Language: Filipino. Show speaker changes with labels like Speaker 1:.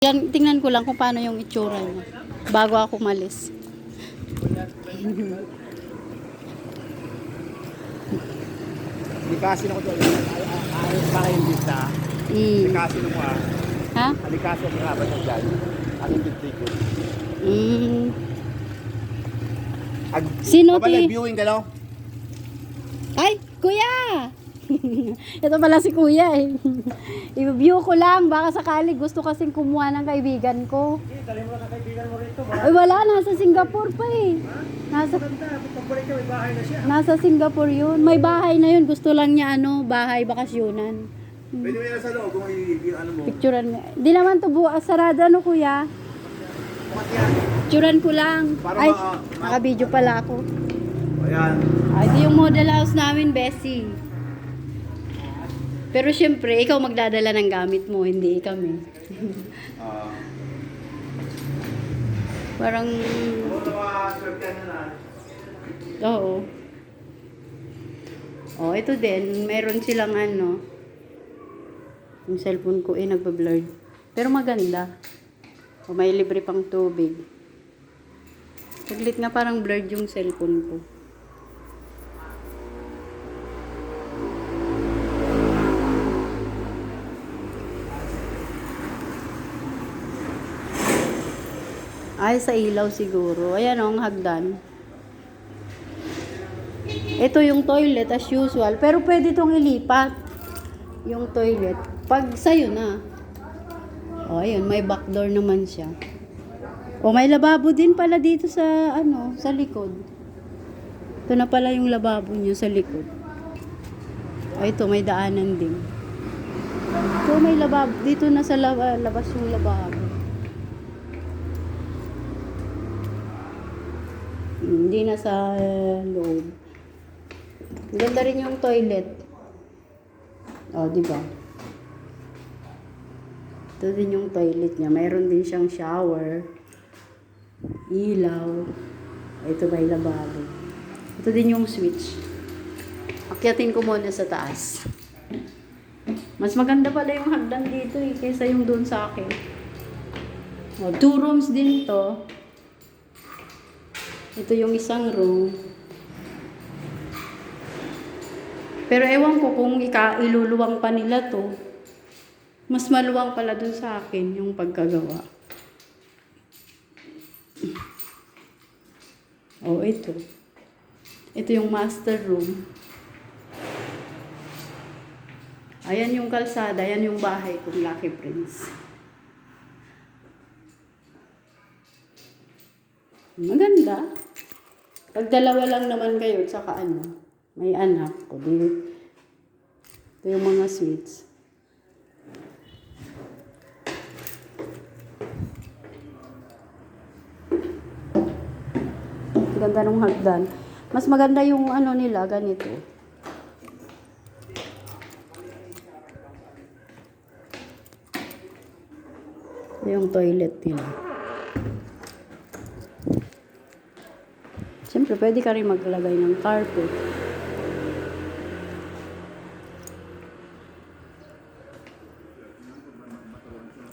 Speaker 1: Tingnan ko lang kung paano yung itsura niya bago ako umalis.
Speaker 2: Alikasin ako doon. Ayos para yung lista. Alikasin mo ah.
Speaker 1: Ha?
Speaker 2: Alikasin ang mga batang dyan. Ang hindi ko.
Speaker 1: Sino
Speaker 2: Babalik,
Speaker 1: ti?
Speaker 2: viewing ka no?
Speaker 1: Ay, kuya! Ito pala si kuya eh. I-view ko lang. Baka sakali gusto kasing kumuha ng kaibigan ko.
Speaker 2: Dali mo na kaibigan mo rito.
Speaker 1: Ay wala, nasa Singapore pa eh.
Speaker 2: Pagbalik ka, may bahay na siya.
Speaker 1: Nasa Singapore yun. May bahay na yun. Gusto lang niya bahay bakasyonan.
Speaker 2: Pwede mo yan sa loob kung ano mo.
Speaker 1: Picturean niya. Di naman to sarado kuya.
Speaker 2: Bukat yan.
Speaker 1: Picturean ko lang.
Speaker 2: Para
Speaker 1: Ay, naka-video pala ako.
Speaker 2: Ayan.
Speaker 1: Ay, di yung model house namin, Bessie. Pero syempre, ikaw magdadala ng gamit mo, hindi kami. Parang... Oo. Oh, ito din. Meron silang yung cellphone ko nagpa-blurred. Pero maganda. O, may libre pang tubig. Saglit nga parang blurred yung cellphone ko. Ay, sa ilaw siguro. Ayan ang hagdan. Ito yung toilet as usual. Pero pwede itong ilipat. Yung toilet. Pag sa'yo na. O, ayun. May backdoor naman siya. O, may lababo din pala dito sa, sa likod. Ito na pala yung lababo niya sa likod. O, ito. May daanan din. So, may lababo. Dito na sa labas yung lababo. Hindi na sa loob. Ganda rin yung toilet. Oh, di ba? Ito din yung toilet niya. Mayroon din siyang shower. Ilaw. Ito may lababo. Ito din yung switch. Akyatin ko muna sa taas. Mas maganda pala yung hagdan dito kaysa yung doon sa akin. Oh, 2 rooms din to. Ito yung isang room. Pero ewan ko kung iluluwang pa nila to. Mas maluwang pala dun sa akin yung pagkagawa. Oh, ito. Ito yung master room. Ayan yung kalsada. Ayan yung bahay kong Lucky Prince. Maganda. Pag dalawa lang naman kayo, tsaka may anak ko. Ito yung mga sweets. Ganda ng hagdan. Mas maganda yung nila, ganito. Ito yung toilet nila. Siyempre, pwede ka rin maglagay ng carpet.